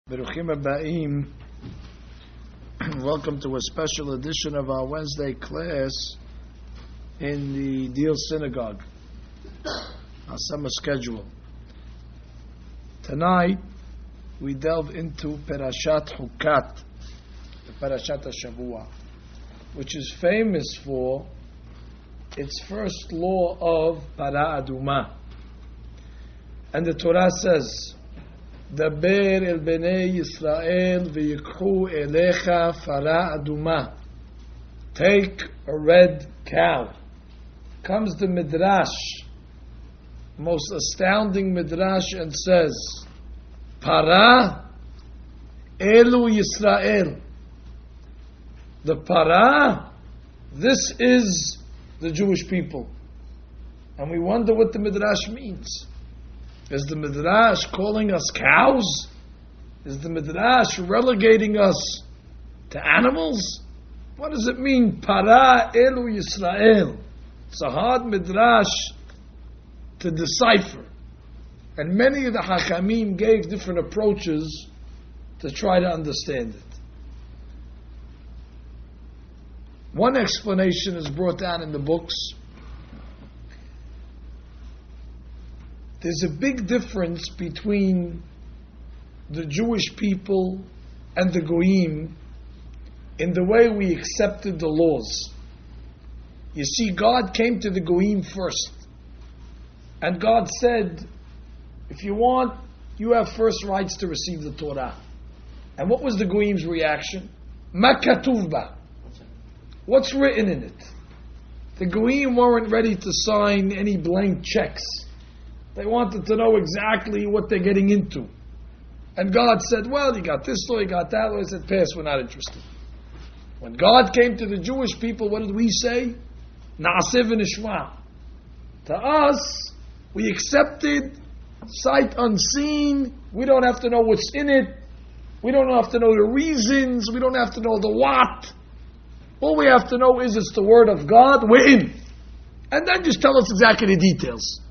Beruchim Abaim. Welcome to a special edition of our Wednesday class in the Deal Synagogue, our summer schedule. Tonight we delve into Parashat Hukat, the Parashat Shavua, which is famous for its first law of Para Aduma. And the Torah says, דבר אל בני ישראל ויקחו אליך פרה אדומה. Take a red cow. Comes the Midrash, most astounding Midrash, and says, Para elu Yisrael. The para, this is the Jewish people. And we wonder what the Midrash means. Is the Midrash calling us cows? Is the Midrash relegating us to animals? What does it mean, Para elu Yisrael? It's a hard Midrash to decipher. And many of the Hachamim gave different approaches to try to understand it. One explanation is brought down in the books. There's a big difference between the Jewish people and the Goyim in the way we accepted the laws. You see, God came to the Goyim first. And God said, if you want, you have first rights to receive the Torah. And what was the Goyim's reaction? Ma katuv ba. What's written in it? The Goyim weren't ready to sign any blank checks. They wanted to know exactly what they're getting into. And God said, well, you got this law, you got that law. He said, pass, we're not interested. When God came to the Jewish people, what did we say? Na'aseh v'nishma. To us, we accepted, sight unseen. We don't have to know what's in it. We don't have to know the reasons. We don't have to know the what. All we have to know is it's the word of God. We're in. And then just tell us exactly the details.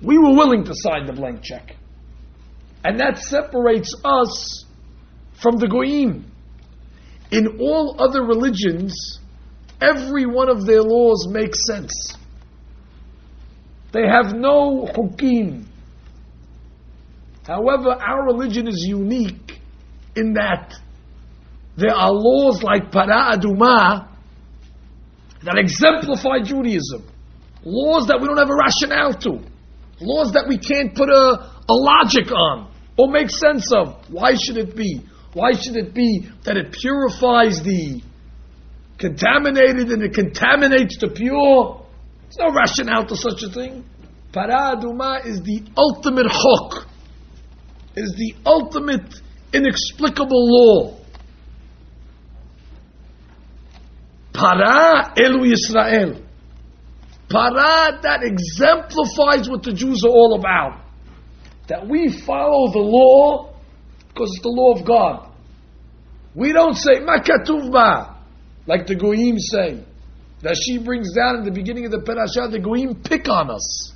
We were willing to sign the blank check. And that separates us from the Goyim. In all other religions, every one of their laws makes sense. They have no hukim. However, our religion is unique in that there are laws like Para Aduma that exemplify Judaism. Laws that we don't have a rationale to. Laws that we can't put a logic on or make sense of. Why should it be? Why should it be that it purifies the contaminated and it contaminates the pure? There's no rationale to such a thing. Para Aduma is the ultimate chok. It is the ultimate inexplicable law. Para elu Yisrael. Para, that exemplifies what the Jews are all about. That we follow the law because it's the law of God. We don't say, Ma katuv ba, like the Goyim say. That she brings down in the beginning of the Parashat, the Goyim pick on us.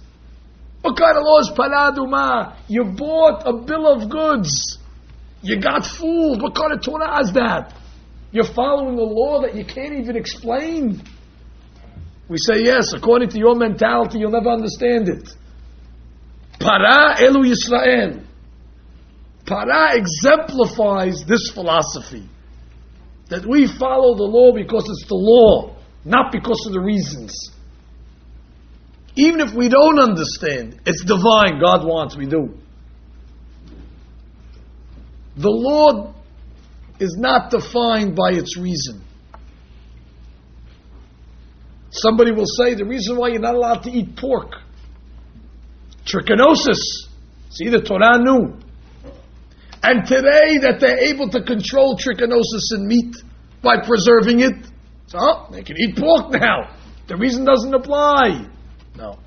What kind of law is Para Aduma? You bought a bill of goods. You got fooled. What kind of Torah is that? You're following a law that you can't even explain. We say, yes, according to your mentality, you'll never understand it. Para elu Yisrael. Para exemplifies this philosophy. That we follow the law because it's the law, not because of the reasons. Even if we don't understand, it's divine, God wants, we do. The law is not defined by its reason. Somebody will say the reason why you're not allowed to eat pork, trichinosis. See, the Torah knew. And today that they're able to control trichinosis in meat by preserving it, so they can eat pork now. The reason doesn't apply. No.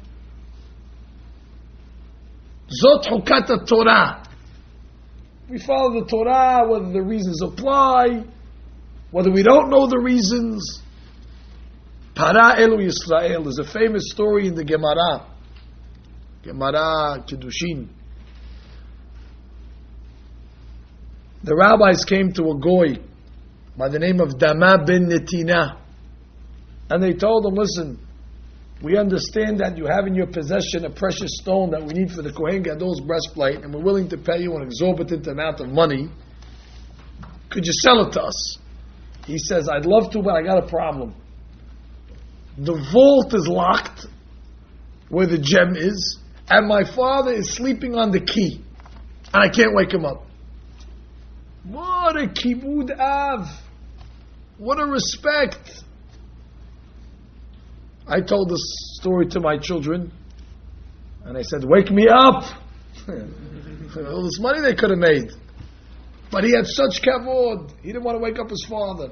Zot Hukat Torah. We follow the Torah whether the reasons apply, whether we don't know the reasons. Para elu Yisrael is a famous story in the Gemara Kiddushin. The rabbis came to a goy by the name of Dama ben Netina, and they told him, listen, we understand that you have in your possession a precious stone that we need for the Kohen Gadol's breastplate, and we're willing to pay you an exorbitant amount of money. Could you sell it to us? He says, I'd love to, but I got a problem. The vault is locked where the gem is, and my father is sleeping on the key, and I can't wake him up. What a kibud av! What a respect! I told this story to my children, and I said, wake me up! All this money they could have made. But he had such kavod. He didn't want to wake up his father.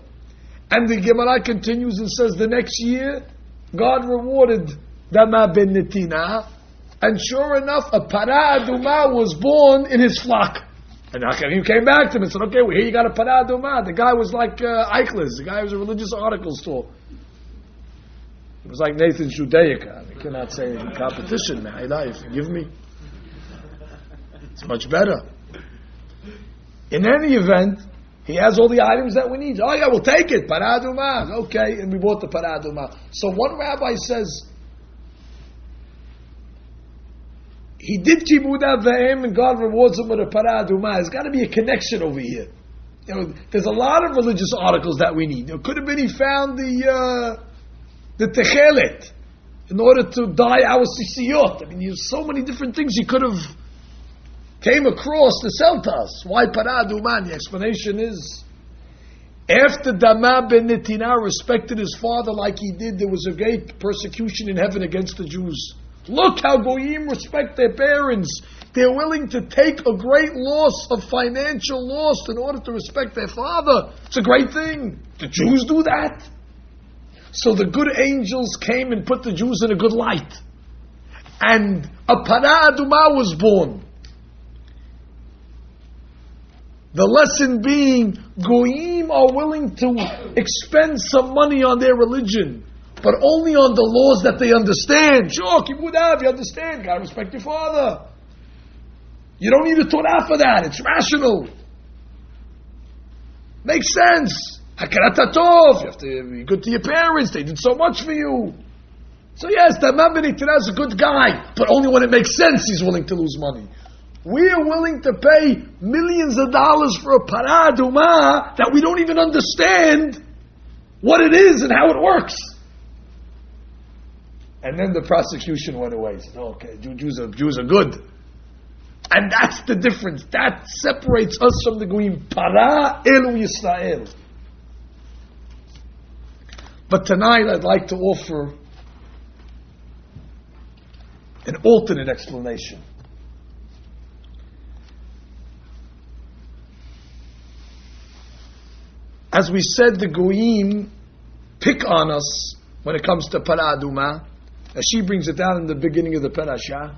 And the Gemara continues and says, the next year, God rewarded Dama ben Netina, and sure enough, a para aduma was born in his flock. And Hakim came back to him and said, okay, well, here you got a para aduma. The guy was like Eichler's. The guy was a religious article store. It was like Nathan's Judaica. I cannot say in competition, man. Forgive me. It's much better. In any event, he has all the items that we need. Oh yeah, we'll take it. Para aduma. Okay, and we bought the para aduma. So one rabbi says, he did kibud avim, and God rewards him with a para aduma. There's got to be a connection over here. You know, there's a lot of religious articles that we need. It could have been he found the techelet in order to dye our sisiyot. I mean, there's so many different things he could have came across to sell to us. Why para aduma? The explanation is, after Dama ben Netina respected his father like he did, there was a great persecution in heaven against the Jews. Look how Goyim respect their parents. They're willing to take a great loss of financial loss in order to respect their father. It's a great thing. The Jews do that. So the good angels came and put the Jews in a good light. And a para aduma was born. The lesson being, Goyim are willing to expend some money on their religion, but only on the laws that they understand. Sure, kibud av, you understand. You gotta respect your father. You don't need a Torah for that. It's rational. Makes sense. Hakarat hatov. You have to be good to your parents. They did so much for you. So yes, Dama ben Netina is a good guy, but only when it makes sense he's willing to lose money. We are willing to pay millions of dollars for a para aduma that we don't even understand what it is and how it works. And then the prosecution went away. Said, okay, Jews are good. And that's the difference. That separates us from the Goyim. Para elu Yisrael. But tonight I'd like to offer an alternate explanation. As we said, the Goyim pick on us when it comes to para aduma. As she brings it down in the beginning of the Parashat.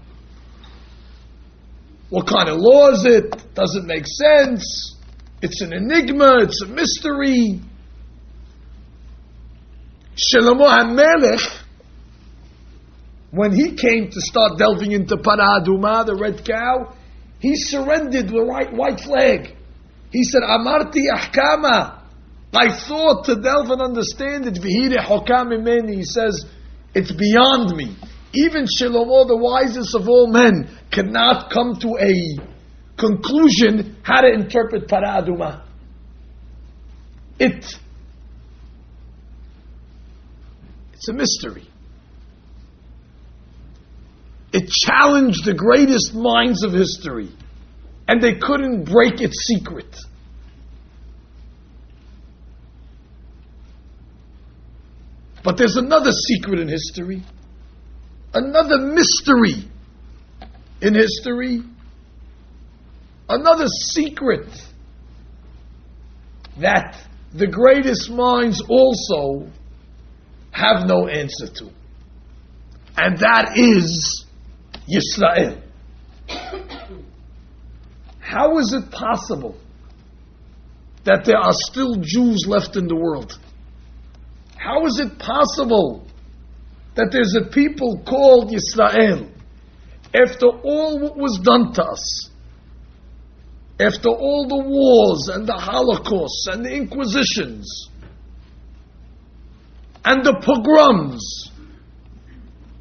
What kind of law is it? Does it make sense? It's an enigma, it's a mystery. Shlomo HaMelech, when he came to start delving into para aduma, the red cow, he surrendered the white flag. He said, Amarti ahkama. I thought to delve and understand it. V'hire hokam imeni. He says, it's beyond me. Even Shlomo, the wisest of all men, cannot come to a conclusion how to interpret para aduma. It's a mystery. It challenged the greatest minds of history, and they couldn't break its secret. But there's another secret in history, another mystery in history, another secret that the greatest minds also have no answer to. And that is Yisrael. How is it possible that there are still Jews left in the world? How is it possible that there's a people called Yisrael? After all what was done to us, after all the wars and the Holocausts and the Inquisitions and the pogroms,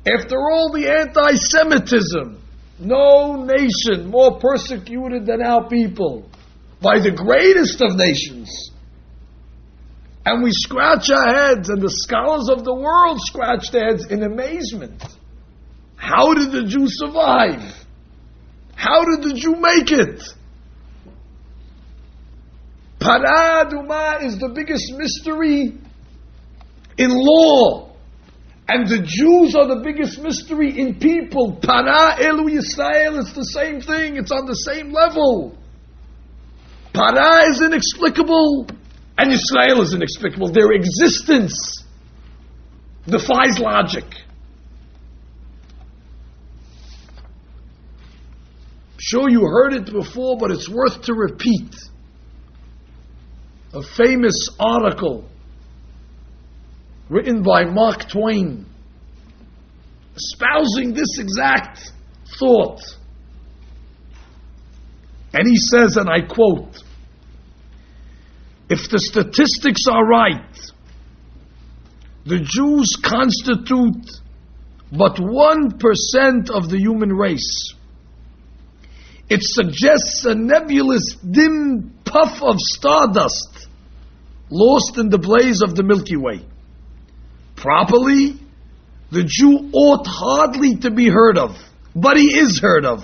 after all the anti-Semitism, no nation more persecuted than our people by the greatest of nations. And we scratch our heads, and the scholars of the world scratch their heads in amazement. How did the Jew survive? How did the Jew make it? Para Aduma is the biggest mystery in law. And the Jews are the biggest mystery in people. Para Elu Yisrael, it's the same thing. It's on the same level. Para is inexplicable, and Yisrael is inexplicable. Their existence defies logic. I'm sure you heard it before, but it's worth to repeat. A famous article written by Mark Twain, espousing this exact thought. And he says, and I quote, "If the statistics are right, the Jews constitute but 1% of the human race. It suggests a nebulous, dim puff of stardust lost in the blaze of the Milky Way. Properly, the Jew ought hardly to be heard of, but he is heard of,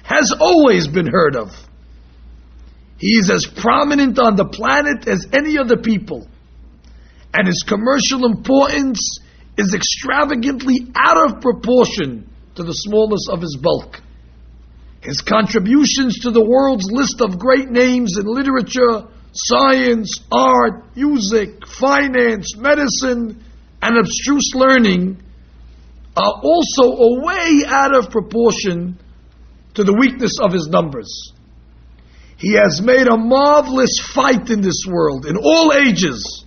has always been heard of. He is as prominent on the planet as any other people, and his commercial importance is extravagantly out of proportion to the smallness of his bulk. His contributions to the world's list of great names in literature, science, art, music, finance, medicine, and abstruse learning are also way out of proportion to the weakness of his numbers. He has made a marvelous fight in this world, in all ages,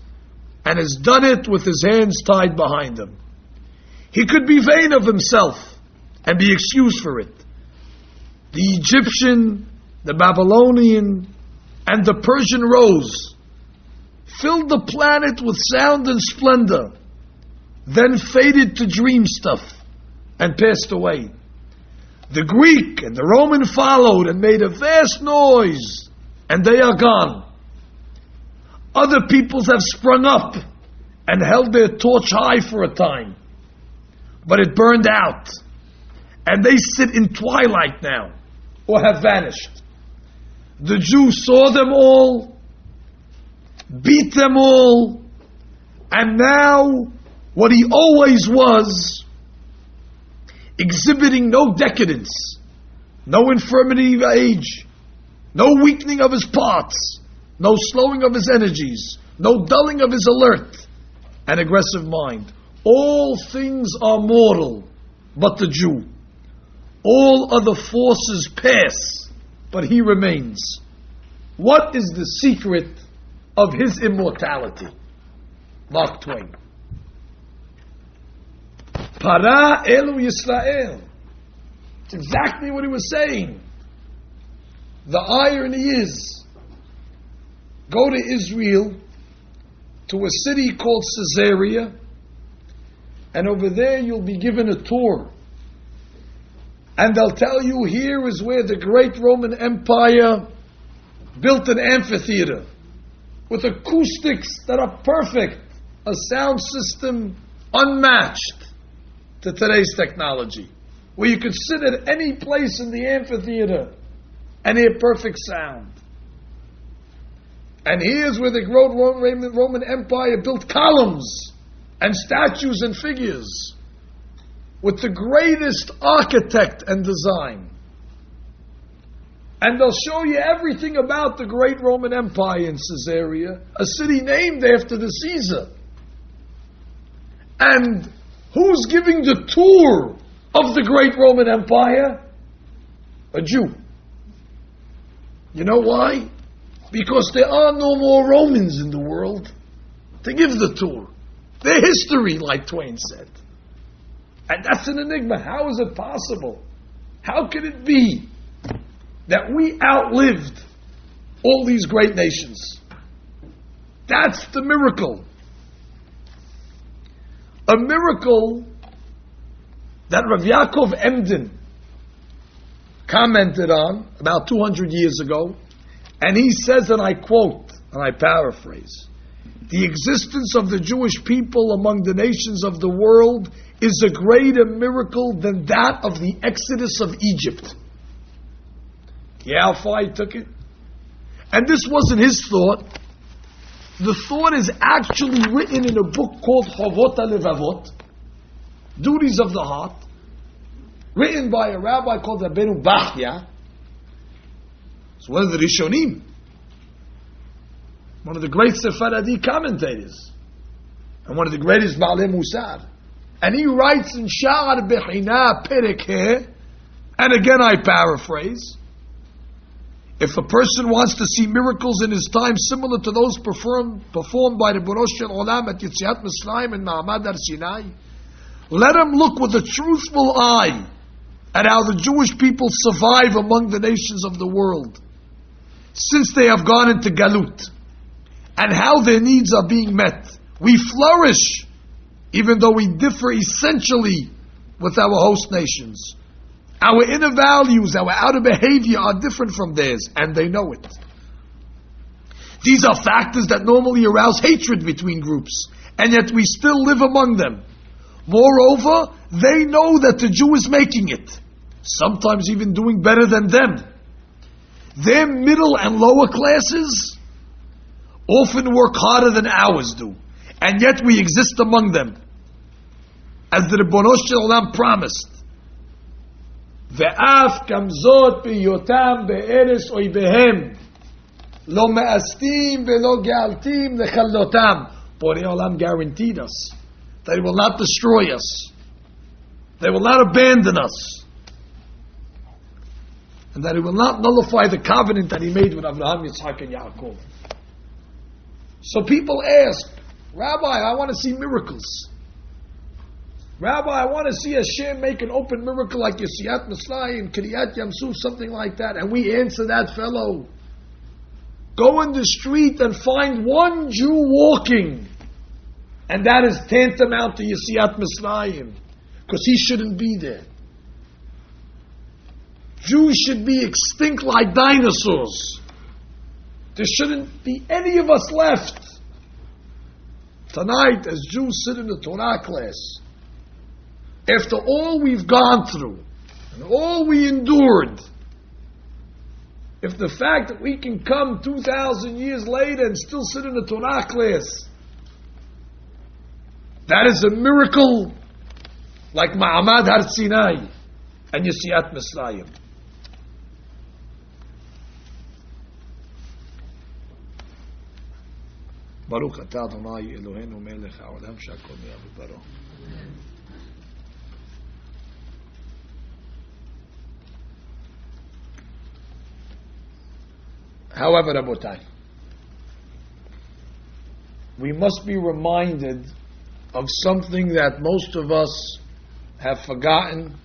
and has done it with his hands tied behind him. He could be vain of himself and be excused for it. The Egyptian, the Babylonian, and the Persian rose filled the planet with sound and splendor, then faded to dream stuff and passed away. The Greek and the Roman followed and made a vast noise, and they are gone. Other peoples have sprung up and held their torch high for a time, but it burned out, and they sit in twilight now, or have vanished. The Jew saw them all, beat them all, and now what he always was, exhibiting no decadence, no infirmity of age, no weakening of his parts, no slowing of his energies, no dulling of his alert and aggressive mind. All things are mortal but the Jew. All other forces pass, but he remains. What is the secret of his immortality? Mark Twain. Para Elu Yisrael. It's exactly what he was saying. The irony is, go to Israel, to a city called Caesarea, and over there you'll be given a tour. And they'll tell you, here is where the great Roman Empire built an amphitheater with acoustics that are perfect, a sound system unmatched to today's technology, where you could sit at any place in the amphitheater and hear perfect sound. And here's where the great Roman Empire built columns and statues and figures with the greatest architect and design. And they'll show you everything about the great Roman Empire in Caesarea, a city named after the Caesar. And who's giving the tour of the great Roman Empire? A Jew. You know why? Because there are no more Romans in the world to give the tour. Their history, like Twain said. And that's an enigma. How is it possible? How can it be that we outlived all these great nations. That's the miracle. A miracle that Rav Yaakov Emden commented on about 200 years ago, and he says, and I quote, and I paraphrase, the existence of the Jewish people among the nations of the world is a greater miracle than that of the Exodus of Egypt. Yeah, how far he took it? And this wasn't his thought. The thought is actually written in a book called Chovot HaLevavot, Duties of the Heart, written by a rabbi called Rabbeinu Bachya. It's one of the Rishonim, one of the great Sephardi commentators, and one of the greatest Baalei Musar. And he writes in Sha'ar Bechina Perek He, and again I paraphrase, if a person wants to see miracles in his time similar to those performed by the Ribono Shel Olam at Yetziat Mitzrayim and Ma'amad Har Sinai, let him look with a truthful eye at how the Jewish people survive among the nations of the world since they have gone into Galut, and how their needs are being met. We flourish, even though we differ essentially with our host nations. Our inner values, our outer behavior are different from theirs, and they know it. These are factors that normally arouse hatred between groups, and yet we still live among them. Moreover, they know that the Jew is making it, sometimes even doing better than them. Their middle and lower classes often work harder than ours do, and yet we exist among them, as the Ribono Shel Olam promised. ואף כמזאת בהיותם בארץ אויביהם לא מאסתים ולא גאלתים לכלותם. Borei Olam guaranteed us that He will not destroy us, they will not abandon us, and that He will not nullify the covenant that He made with Abraham, Yitzhak, and Yaakov. So people ask, Rabbi, I want to see miracles. Rabbi, I want to see Hashem make an open miracle like Yetziat Mitzrayim, Kriyat Yamsuf, something like that. And we answer that fellow, go in the street and find one Jew walking, and that is tantamount to Yetziat Mitzrayim, because he shouldn't be there. Jews should be extinct like dinosaurs. There shouldn't be any of us left. Tonight, as Jews sit in the Torah class, after all we've gone through and all we endured, if the fact that we can come 2,000 years later and still sit in the Torah class, that is a miracle like Ma'amad Har Sinai and Yetziat Mitzrayim. Baruch atah Adonai Eloheinu melech haolam she'akol nהיה b'dbaro. However, Rabotai, we must be reminded of something that most of us have forgotten,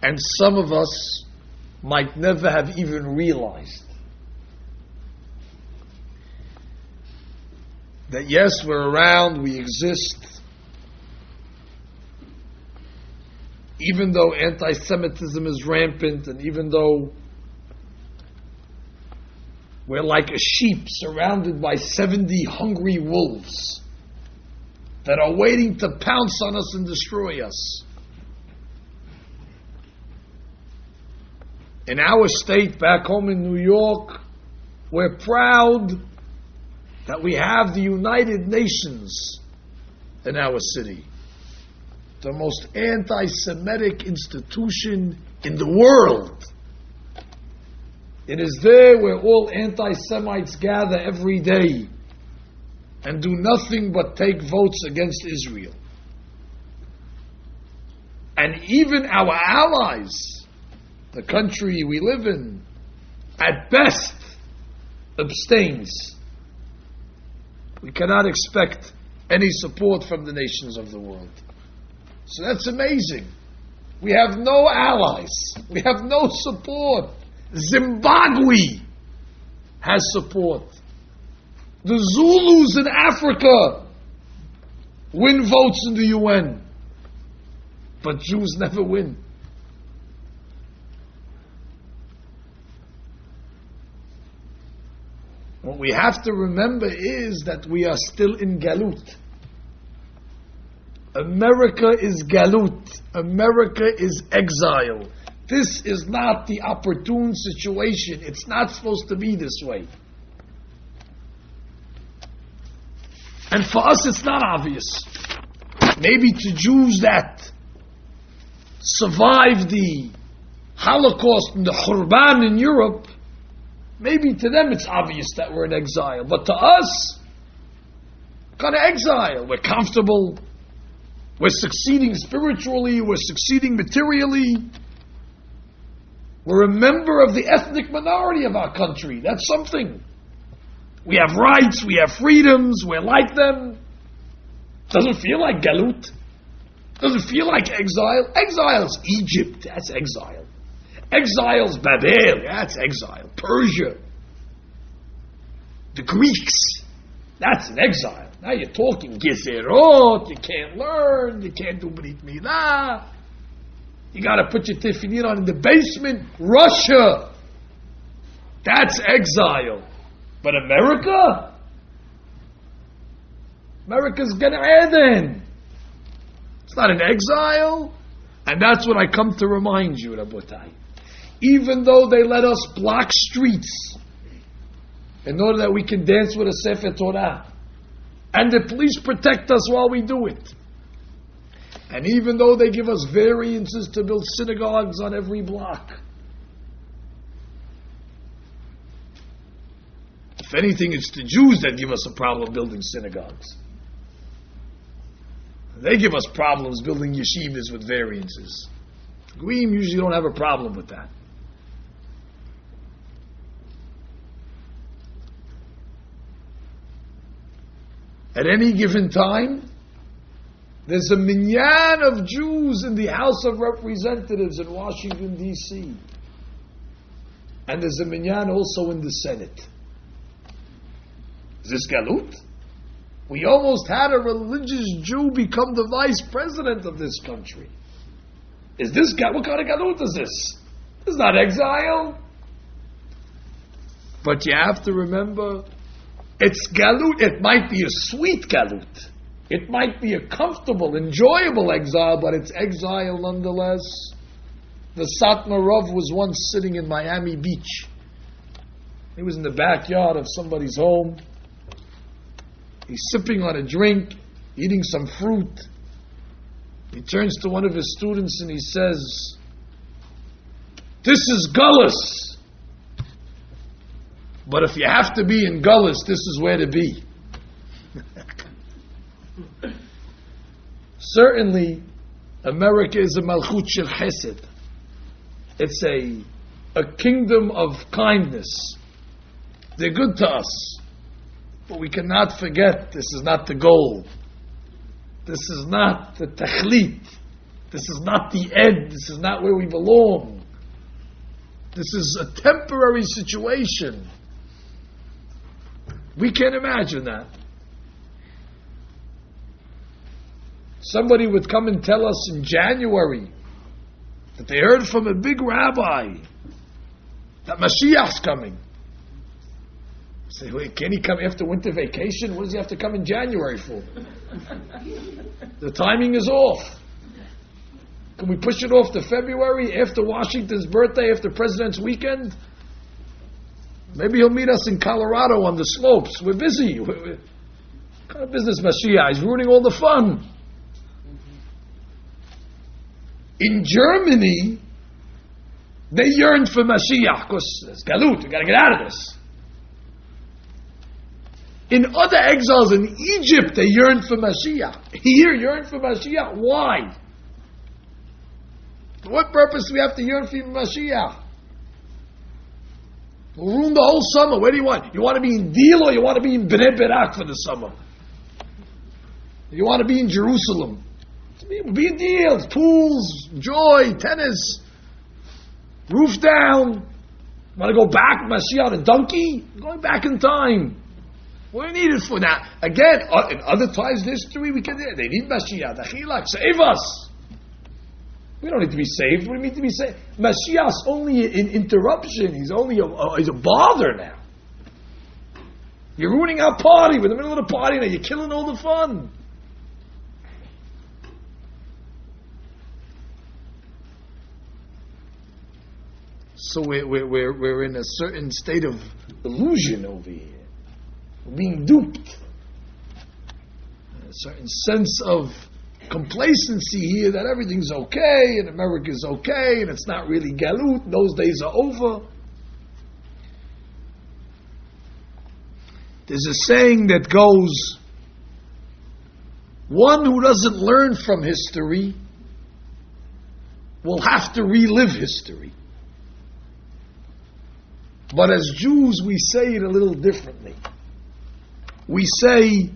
and some of us might never have even realized. That yes, we're around, we exist, even though anti-Semitism is rampant, and even though we're like a sheep surrounded by 70 hungry wolves that are waiting to pounce on us and destroy us. In our state, back home in New York, we're proud that we have the United Nations in our city, the most anti-Semitic institution in the world. It is there where all anti-Semites gather every day and do nothing but take votes against Israel. And even our allies, the country we live in, at best abstains. We cannot expect any support from the nations of the world. So that's amazing. We have no allies. We have no support. Zimbabwe has support. The Zulus in Africa win votes in the UN, but Jews never win. What we have to remember is that we are still in Galut. America is Galut. America is exile. This is not the opportune situation. It's not supposed to be this way. And for us, it's not obvious. Maybe to Jews that survived the Holocaust and the Khurban in Europe, maybe to them it's obvious that we're in exile. But to us, kind of exile. We're comfortable. We're succeeding spiritually. We're succeeding materially. We're a member of the ethnic minority of our country. That's something. We have rights. We have freedoms. We're like them. Doesn't feel like Galut. Doesn't feel like exile. Exile's Egypt. That's exile. Exile's Babel. That's exile. Persia. The Greeks. That's an exile. Now you're talking Gezerot. You can't learn. You can't do Brit Milah. You got to put your tefillin on in the basement. Russia. That's exile. But America? America's Gan Eden. It's not an exile. And that's what I come to remind you, Rabotai. Even though they let us block streets in order that we can dance with a Sefer Torah, and the police protect us while we do it, and even though they give us variances to build synagogues on every block, if anything, it's the Jews that give us a problem building synagogues. They give us problems building yeshivas with variances. Goyim usually don't have a problem with that. At any given time, there's a minyan of Jews in the House of Representatives in Washington, D.C. And there's a minyan also in the Senate. Is this Galut? We almost had a religious Jew become the vice president of this country. Is this what kind of Galut is this? This is not exile. But you have to remember, it's Galut. It might be a sweet Galut. It might be a comfortable, enjoyable exile, but it's exile nonetheless. The Satmar Rav was once sitting in Miami Beach. He was in the backyard of somebody's home. He's sipping on a drink, eating some fruit. He turns to one of his students and he says, "This is Gullus. But if you have to be in Gullus, this is where to be." Certainly, America is a Malchut Shel Chesed. It's a kingdom of kindness. They're good to us. But we cannot forget, this is not the goal. This is not the tachlit. This is not the end. This is not where we belong. This is a temporary situation. We can't imagine that. Somebody would come and tell us in January that they heard from a big rabbi that Mashiach's coming. Say, wait, can he come after winter vacation? What does he have to come in January for? The timing is off. Can we push it off to February, after Washington's birthday, after President's weekend? Maybe he'll meet us in Colorado on the slopes. We're busy. What kind of business Mashiach? He's ruining all the fun. In Germany, they yearned for Mashiach because it's Galut. We've got to get out of this. In other exiles in Egypt, they yearned for Mashiach. Here, yearn for Mashiach. Why? For what purpose do we have to yearn for Mashiach? We'll ruin the whole summer. Where do you want? You want to be in Deal or you want to be in Bnei Brak for the summer? You want to be in Jerusalem? Be in Deal. Pools, joy, tennis, roof down. Want to go back, Mashiach, a donkey? Going back in time. What do you need it for now? Again, in other times in history, they need Mashiach, the Chilak, save us. We don't need to be saved. We need to be saved. Mashiach's only an interruption. He's only he's a bother now. You're ruining our party. We're in the middle of the party now. You're killing all the fun. So we're in a certain state of illusion over here. We're being duped. A certain sense of complacency here that everything's okay and America's okay and it's not really galut. Those days are over. There's a saying that goes, one who doesn't learn from history will have to relive history. But as Jews, we say it a little differently. We say,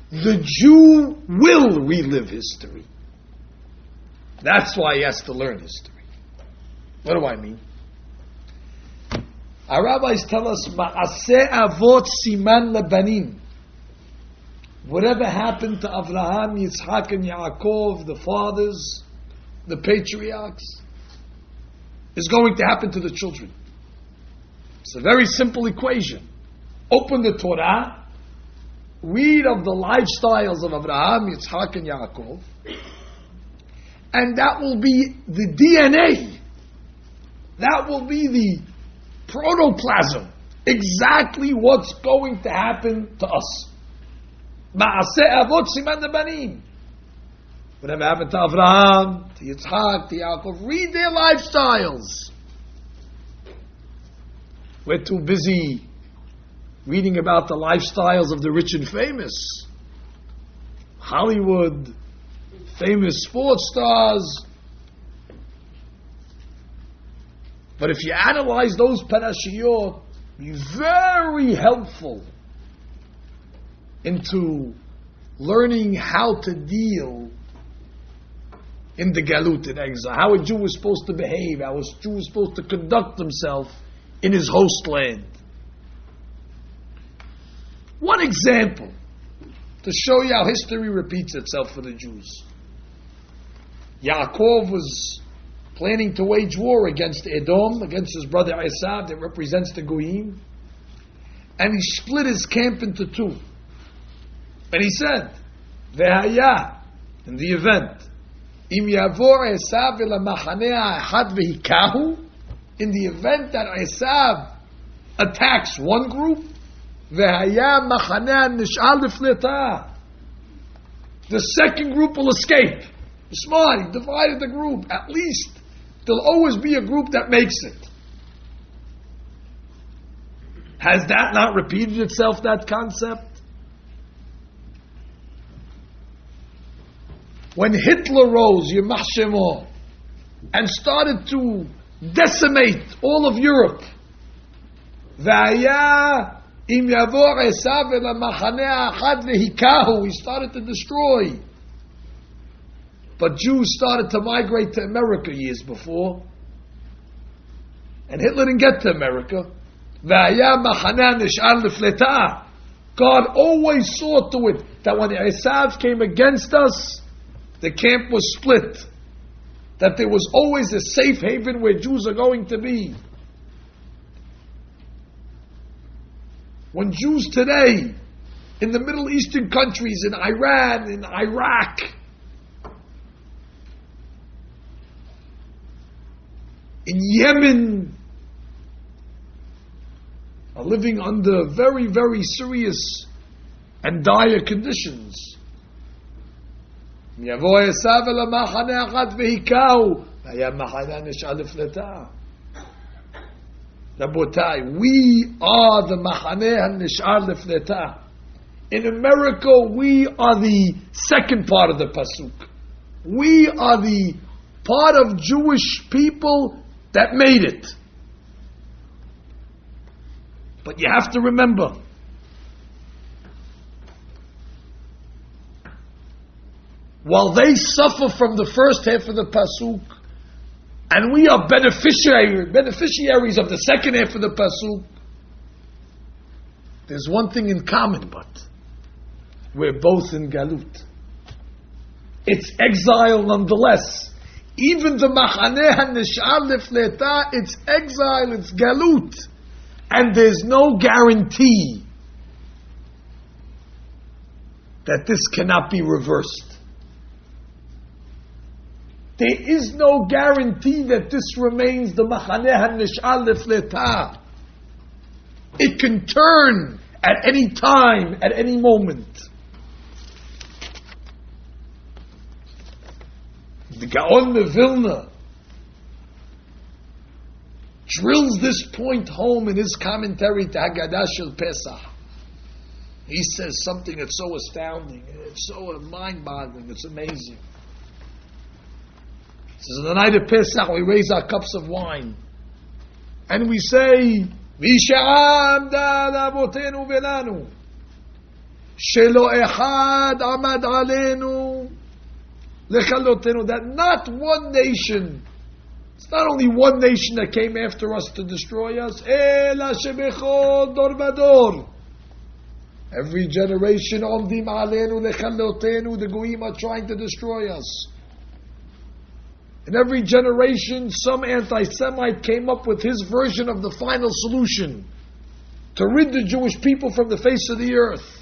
the Jew will relive history. That's why he has to learn history. What do I mean? Our rabbis tell us, Ma'aseh avot siman lebanim. Whatever happened to Avraham, Yitzhak, and Yaakov, the fathers, the patriarchs, is going to happen to the children. It's a very simple equation. Open the Torah, read of the lifestyles of Abraham, Yitzhak, and Yaakov, and that will be the DNA. That will be the protoplasm. Exactly what's going to happen to us. Ma'aseh avot siman lebanim. Whatever happened to Abraham, to Yitzhak, to Yaakov, read their lifestyles. We're too busy reading about the lifestyles of the rich and famous. Hollywood, famous sports stars. But if you analyze those parashiyot, be very helpful into learning how to deal in the galut, in exile. How a Jew is supposed to behave, how a Jew is supposed to conduct himself in his host land. One example to show you how history repeats itself for the Jews. Yaakov was planning to wage war against Edom, against his brother Esav that represents the Goyim, and he split his camp into two. And he said, Vehaya, in the event, Im yavor Esav ela machaneh ha'echad vehikahu, in the event that Esav attacks one group, Vehaya machaneh nish'al lifnetah, the second group will escape. Smart, he divided the group. At least there'll always be a group that makes it. Has that not repeated itself, that concept? When Hitler rose, Yimach Shemo, and started to decimate all of Europe, V'aya im yavor Esav el ha'machaneh ha'achad vehikahu, he started to destroy. But Jews started to migrate to America years before, and Hitler didn't get to America. V'aya machaneh nish'al lifletah. God always saw to it that when Esav came against us, the camp was split. That there was always a safe haven where Jews are going to be. When Jews today, in the Middle Eastern countries, in Iran, in Iraq, in Yemen, are living under very, very serious and dire conditions. Yavo Esav el ha'machaneh ha'achad vehikahu, v'haya machaneh nish'al lifnetah. Rabotai, we are the machaneh nish'al lifnetah. In America, we are the second part of the pasuk. We are the part of Jewish people that made it. But you have to remember, while they suffer from the first half of the pasuk, and we are beneficiaries of the second half of the pasuk, there's one thing in common, but we're both in galut. It's exile nonetheless. Even the machaneh hanish'ar lefleta, it's exile, it's galut, and there's no guarantee that this cannot be reversed. There is no guarantee that this remains the machaneh hanish'ar lefleta. It can turn at any time, at any moment. The Gaon of Vilna drills this point home in his commentary to Haggadah Shel Pesach. He says something that's so astounding, it's so mind-boggling, it's amazing. He says, on the night of Pesach, we raise our cups of wine, and we say, V'sha'amda l'avotenu v'lanu, shelo echad amad alenu, that not one nation, it's not only one nation that came after us to destroy us, every generation, the goyim are trying to destroy us. In every generation, some anti-Semite came up with his version of the final solution to rid the Jewish people from the face of the earth.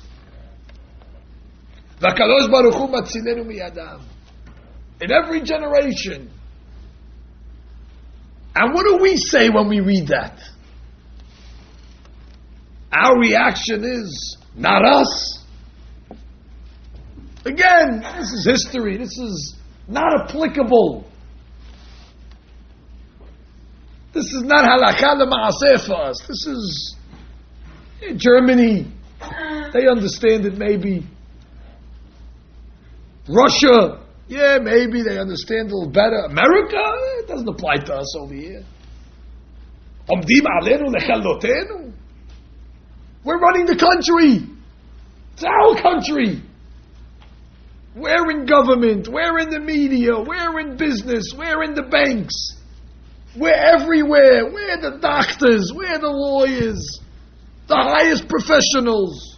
In every generation. And what do we say when we read that? Our reaction is, not us. Again, this is history. This is not applicable. This is not halakha l'ma'aseh for us. This is Germany. They understand it maybe. Russia, yeah, maybe they understand a little better. America, it doesn't apply to us over here. Omdim alenu lechalotenu. We're running the country. It's our country. We're in government. We're in the media. We're in business. We're in the banks. We're everywhere. We're the doctors. We're the lawyers. The highest professionals.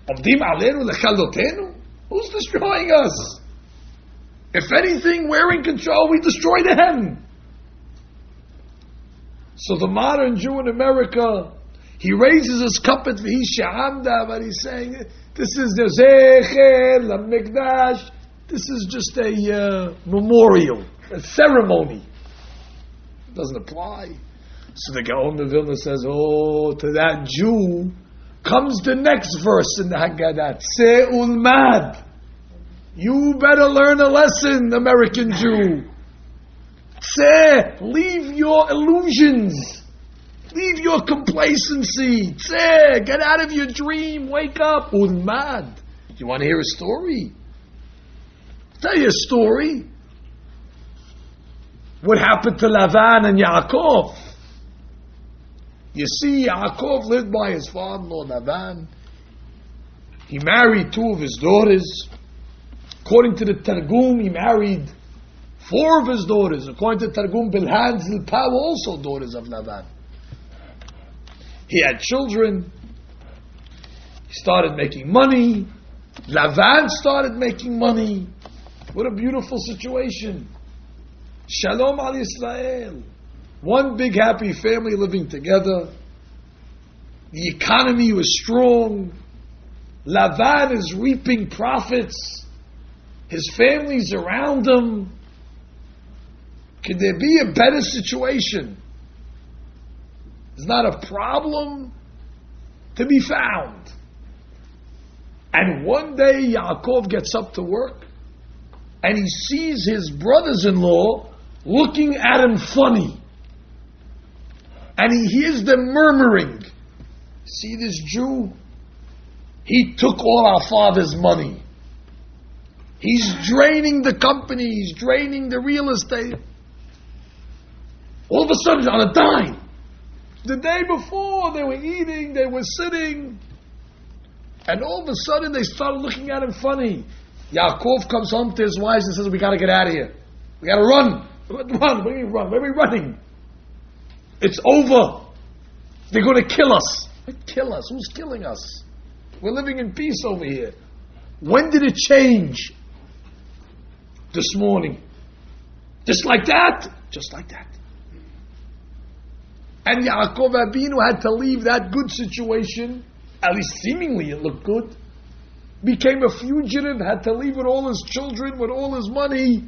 Omdim alenu lechalotenu. Who's destroying us? If anything, we're in control, we destroy them. So the modern Jew in America, he raises his cup at V'hisha'amda, but he's saying, this is the Zecher, Mikdash, this is just a memorial, a ceremony. It doesn't apply. So the Gaon of Vilna says, oh, to that Jew comes the next verse in the Haggadah, Tzeh ulmad. You better learn a lesson, American Jew. Tzeh, leave your illusions. Leave your complacency. Tzeh, get out of your dream. Wake up. Ulmad. You want to hear a story? I'll tell you a story. What happened to Lavan and Yaakov? You see, Yaakov lived by his father-in-law Lavan. He married two of his daughters. According to the Targum, he married 4 of his daughters. According to Targum, Bilhan, Zilpah were also daughters of Lavan. He had children. He started making money. Lavan started making money. What a beautiful situation. Shalom al Yisrael. One big happy family living together. The economy was strong. Lavan is reaping profits. His family's around him. Could there be a better situation? There's not a problem to be found. And one day Yaakov gets up to work and he sees his brothers-in-law looking at him funny. And he hears them murmuring, see this Jew? He took all our father's money. He's draining the company. He's draining the real estate. All of a sudden, on a dime. The day before, they were eating, they were sitting. And all of a sudden, they started looking at him funny. Yaakov comes home to his wives and says, we got to get out of here. We got to run. Run, where are you run? Where are we running? It's over. They're going to kill us. Kill us? Who's killing us? We're living in peace over here. When did it change? This morning. Just like that? Just like that. And Yaakov Abinu had to leave that good situation, at least seemingly it looked good, became a fugitive, had to leave with all his children, with all his money,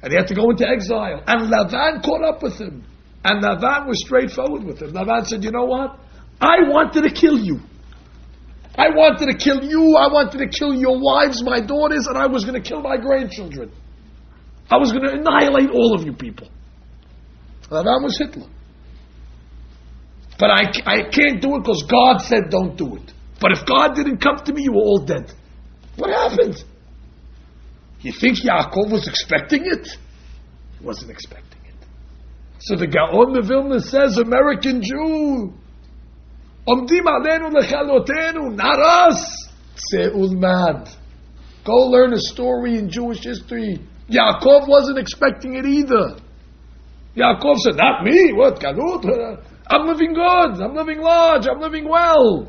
and he had to go into exile. And Lavan caught up with him. And Lavan was straightforward with him. Lavan said, you know what? I wanted to kill you. I wanted to kill you, I wanted to kill your wives, my daughters, and I was going to kill my grandchildren. I was going to annihilate all of you people. Lavan was Hitler. But I can't do it because God said don't do it. But if God didn't come to me, you were all dead. What happened? You think Yaakov was expecting it? He wasn't expecting it. So the Gaon of Vilna says, American Jew, Omdim alenu lechalotenu, not us. Se'ul mad. Go learn a story in Jewish history. Yaakov wasn't expecting it either. Yaakov said, not me, what, galut? I'm living good, I'm living large, I'm living well.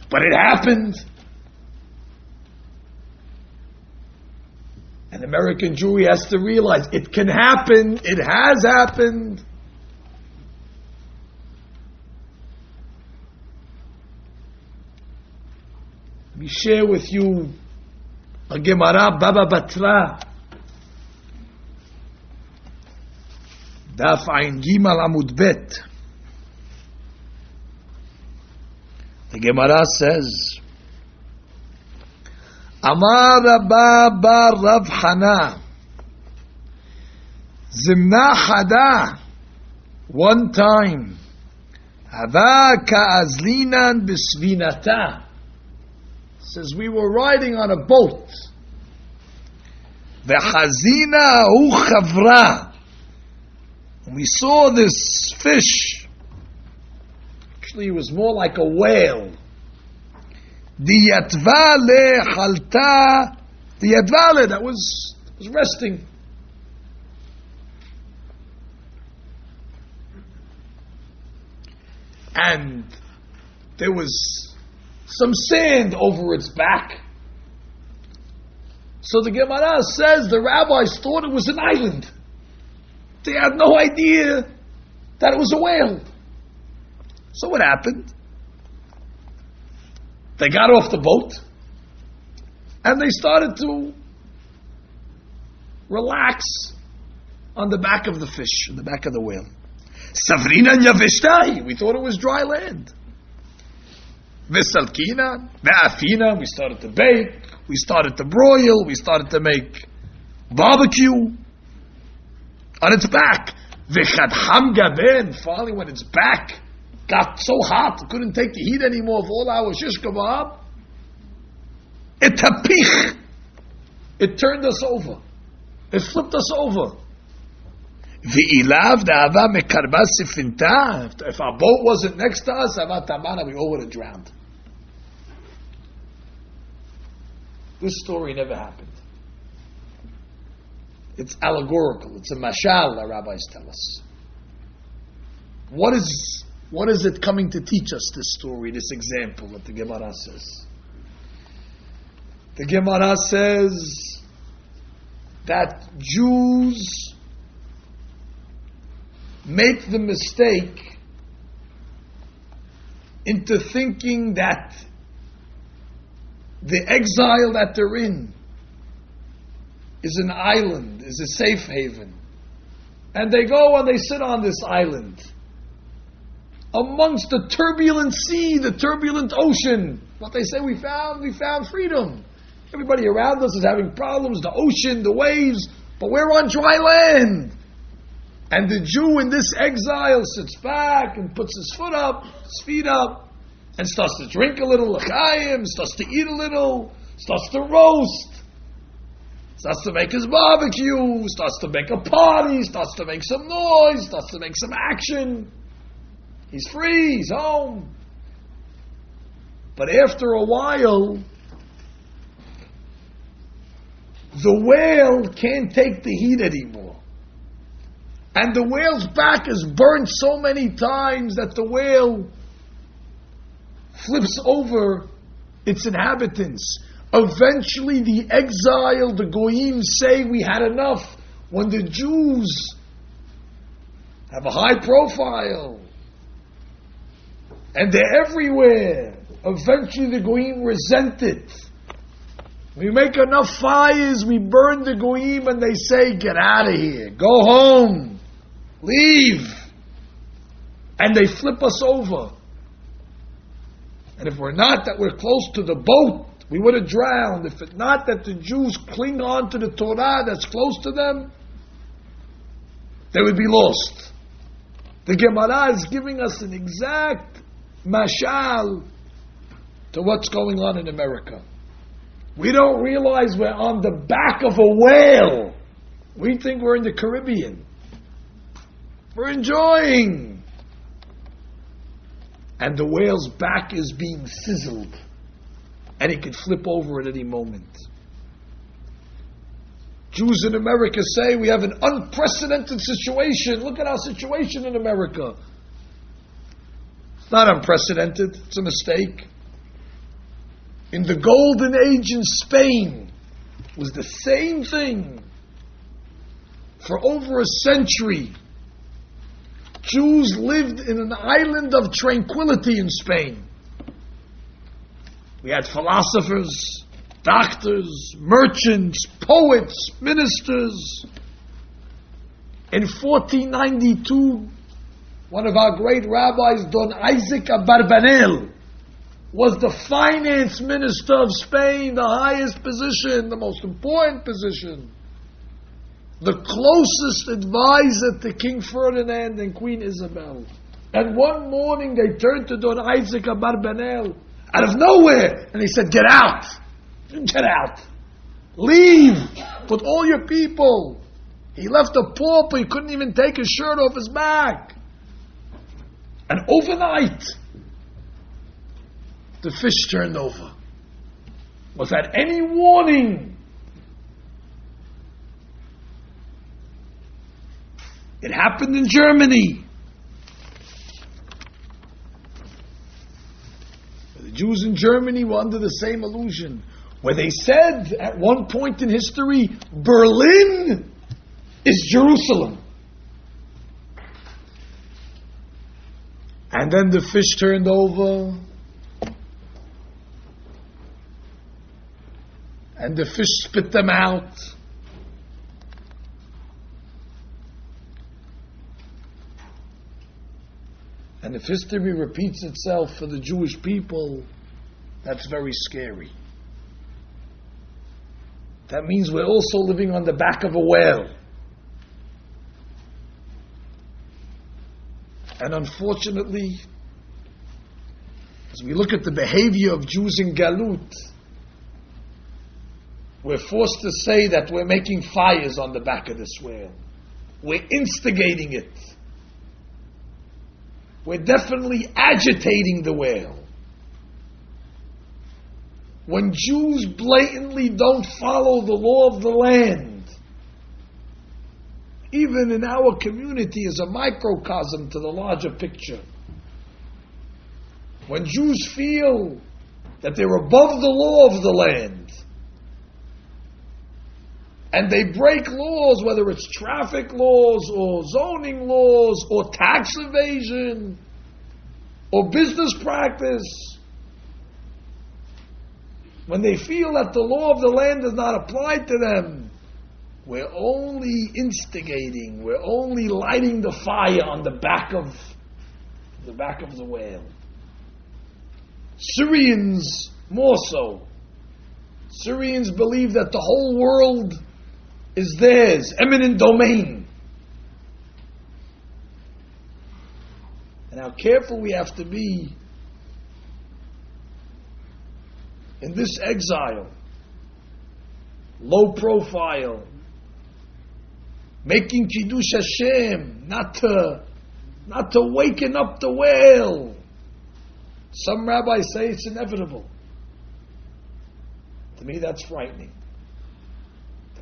But it happened. An American Jew has to realize it can happen, it has happened. Let me share with you a Gemara Baba Batra. Daf Ayin Gimal Amud Bet. The Gemara says, Amar Rabba bar Rav Hana, Zimna Hada, one time, Hava ka'azlinan bisvinata. Says we were riding on a boat. V'chazina hu chavra. We saw this fish. Actually, it was more like a whale. Diyatvale halta. Diyatvale, that was resting. And there was some sand over its back. So the Gemara says the rabbis thought it was an island. They had no idea that it was a whale. So what happened? They got off the boat and they started to relax on the back of the fish, on the back of the whale. Savrina Yavishtai, we thought it was dry land. Vesalkina, Ve'afina, we started to bake, we started to broil, we started to make barbecue on its back. V'chadham gaben, finally when its back got so hot, it couldn't take the heat anymore of all our shish kebab, it tapich, it turned us over, it flipped us over. V'ilav da'ava mekarba sifinta, if our boat wasn't next to us, we all would have drowned. This story never happened. It's allegorical. It's a mashal, the rabbis tell us. What is it coming to teach us, this story, this example that the Gemara says? The Gemara says that Jews make the mistake into thinking that the exile that they're in is an island, is a safe haven. And they go and they sit on this island amongst the turbulent sea, the turbulent ocean. What they say, we found freedom. Everybody around us is having problems, the ocean, the waves, but we're on dry land. And the Jew in this exile sits back and puts his feet up, and starts to drink a little l'chaim, starts to eat a little, starts to roast, starts to make his barbecue, starts to make a party, starts to make some noise, starts to make some action. He's free, he's home. But after a while, the whale can't take the heat anymore. And the whale's back is burnt so many times that the whale flips over its inhabitants. Eventually the exile, the goyim say, we had enough. When the Jews have a high profile and they're everywhere, eventually the goyim resent it. We make enough fires, we burn the goyim, and they say, get out of here, go home, leave. And they flip us over. And if we're not, that we're close to the boat, we would have drowned. If it's not that the Jews cling on to the Torah that's close to them, they would be lost. The Gemara is giving us an exact mashal to what's going on in America. We don't realize we're on the back of a whale. We think we're in the Caribbean. We're enjoying. And the whale's back is being sizzled. And it could flip over at any moment. Jews in America say we have an unprecedented situation. Look at our situation in America. It's not unprecedented. It's a mistake. In the golden age in Spain, it was the same thing. For over a century, Jews lived in an island of tranquility in Spain. We had philosophers, doctors, merchants, poets, ministers. In 1492, one of our great rabbis, Don Isaac Abarbanel, was the finance minister of Spain, the highest position, the most important position, the closest advisor to King Ferdinand and Queen Isabel. And one morning they turned to Don Isaac Abarbanel out of nowhere, and he said, get out, leave with all your people. He left a pauper, he couldn't even take his shirt off his back. And overnight, the fish turned over. Without any warning. It happened in Germany. The Jews in Germany were under the same illusion, where they said at one point in history, Berlin is Jerusalem. And then the fish turned over, and the fish spit them out. And if history repeats itself for the Jewish people, that's very scary. That means we're also living on the back of a whale. And unfortunately, as we look at the behavior of Jews in Galut, we're forced to say that we're making fires on the back of this whale. We're instigating it. We're definitely agitating the whale. When Jews blatantly don't follow the law of the land, even in our community as a microcosm to the larger picture, when Jews feel that they're above the law of the land, and they break laws, whether it's traffic laws or zoning laws or tax evasion or business practice, when they feel that the law of the land does not apply to them, we're only instigating, we're only lighting the fire on the back of the whale. Syrians more so. Syrians believe that the whole world is theirs, eminent domain. And how careful we have to be in this exile, low profile, making Kiddush Hashem, not to waken up the whale. Some rabbis say it's inevitable. To me, that's frightening.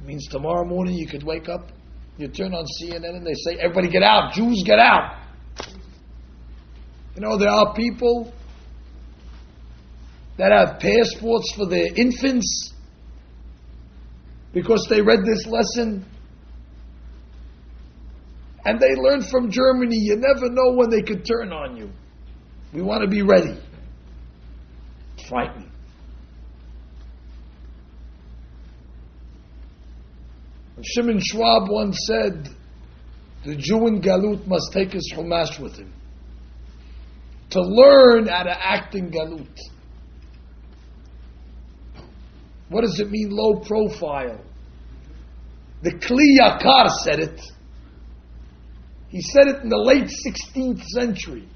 It means tomorrow morning you could wake up, you turn on CNN and they say, everybody get out, Jews get out. You know, there are people that have passports for their infants because they read this lesson and they learned from Germany, you never know when they could turn on you. We want to be ready. It's frightening. Shimon Schwab once said, the Jew in Galut must take his Chumash with him to learn how to act in Galut. What does it mean, low profile? The Kli Yakar said it. He said it in the late 16th century.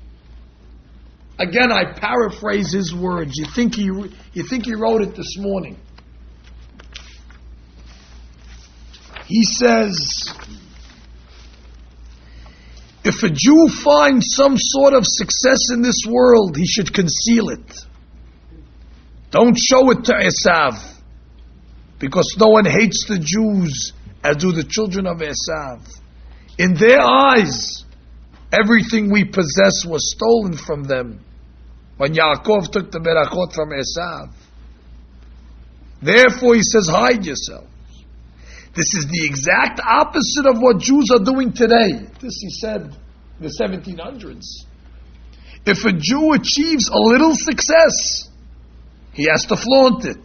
Again, I paraphrase his words. You think he wrote it this morning. He says, if a Jew finds some sort of success in this world, he should conceal it. Don't show it to Esav, because no one hates the Jews as do the children of Esav. In their eyes, everything we possess was stolen from them when Yaakov took the berachot from Esav. Therefore, he says, hide yourself. This is the exact opposite of what Jews are doing today. This he said in the 1700s. If a Jew achieves a little success, he has to flaunt it.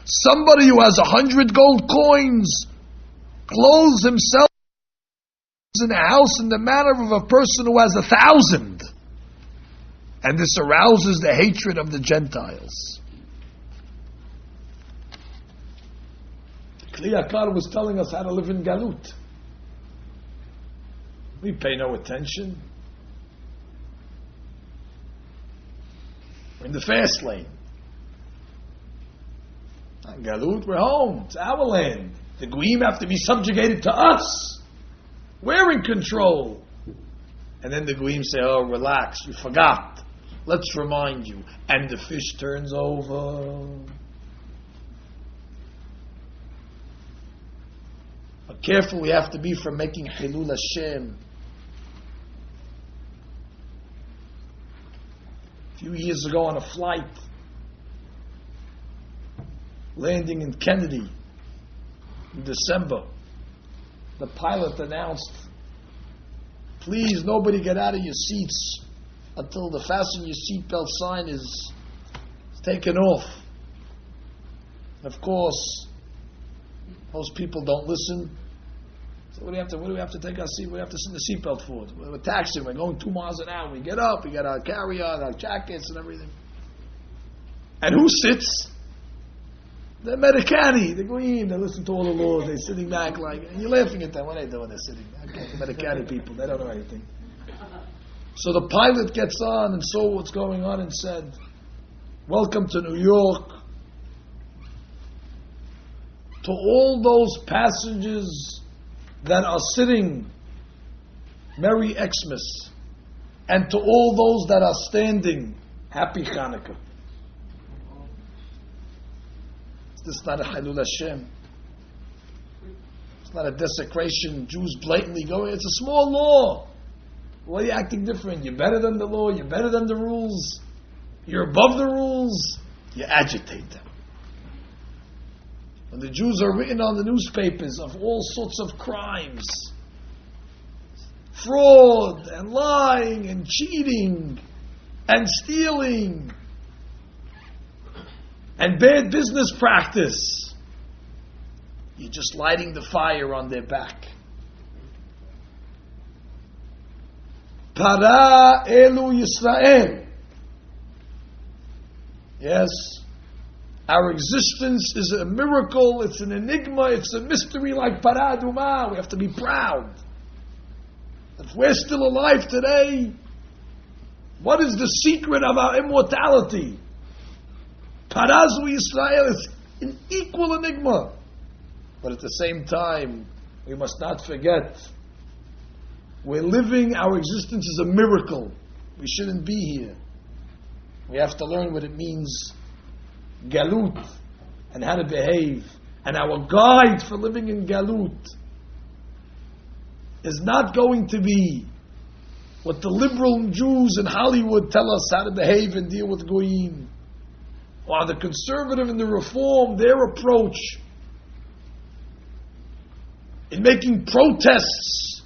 Somebody who has 100 gold coins clothes himself in a house in the manner of a person who has 1,000. And this arouses the hatred of the Gentiles. Kli Yakar was telling us how to live in Galut. We pay no attention. We're in the fast lane. Not Galut, we're home. It's our land. The Goyim have to be subjugated to us. We're in control. And then the Goyim say, oh, relax, you forgot. Let's remind you. And the fish turns over. How careful we have to be from making Hilul Hashem. A few years ago on a flight, landing in Kennedy in December, the pilot announced, please nobody get out of your seats until the fasten your seatbelt sign is taken off. And of course, most people don't listen. So what do we have to take our seat? What do we have to sit in the seatbelt for? We're taxiing, we're going 2 miles an hour. We get up, we got our carry-on, our jackets and everything. And who sits? The Americani, the Goyim, they listen to all the laws, they're sitting back like, and you're laughing at them. What are they doing? They're sitting back. The Americani people, they don't know anything. So the pilot gets on and saw what's going on and said, welcome to New York. To all those passengers that are sitting, Merry Xmas. And to all those that are standing, Happy Hanukkah. This is not a Hilul Hashem. It's not a desecration. Jews blatantly go, it's a small law. Why are you acting different? You're better than the law. You're better than the rules. You're above the rules. You agitate them. When the Jews are written on the newspapers of all sorts of crimes, fraud and lying and cheating and stealing and bad business practice, you're just lighting the fire on their back. Para elu Yisrael. Yes, our existence is a miracle, it's an enigma, it's a mystery like Para Aduma. We have to be proud. If we're still alive today, what is the secret of our immortality? Parazu Yisrael is an equal enigma. But at the same time, we must not forget, we're living, our existence is a miracle. We shouldn't be here. We have to learn what it means, galut, and how to behave. And our guide for living in Galut is not going to be what the liberal Jews in Hollywood tell us how to behave and deal with Goyim, or the conservative and the reform, their approach in making protests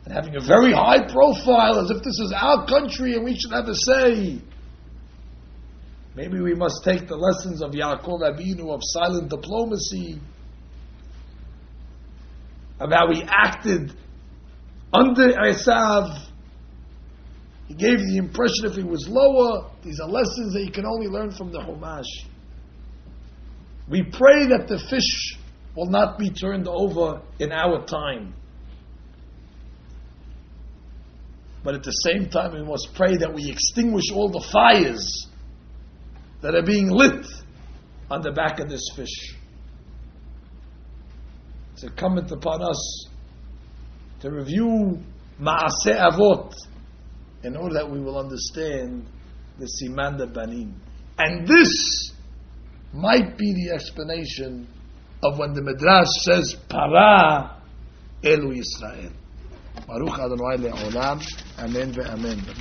and having a very high profile as if this is our country and we should have a say. Maybe we must take the lessons of Yaakov Avinu of silent diplomacy, of how he acted under Esav. He gave the impression if he was lower. These are lessons that you can only learn from the Chumash. We pray that the fish will not be turned over in our time. But at the same time, we must pray that we extinguish all the fires that are being lit on the back of this fish. It's incumbent upon us to review Ma'aseh Avot in order that we will understand the Siman de Banim. And this might be the explanation of when the Midrash says, Para Elu Yisrael. Baruch Adonai Le'olam. Amen ve'amen.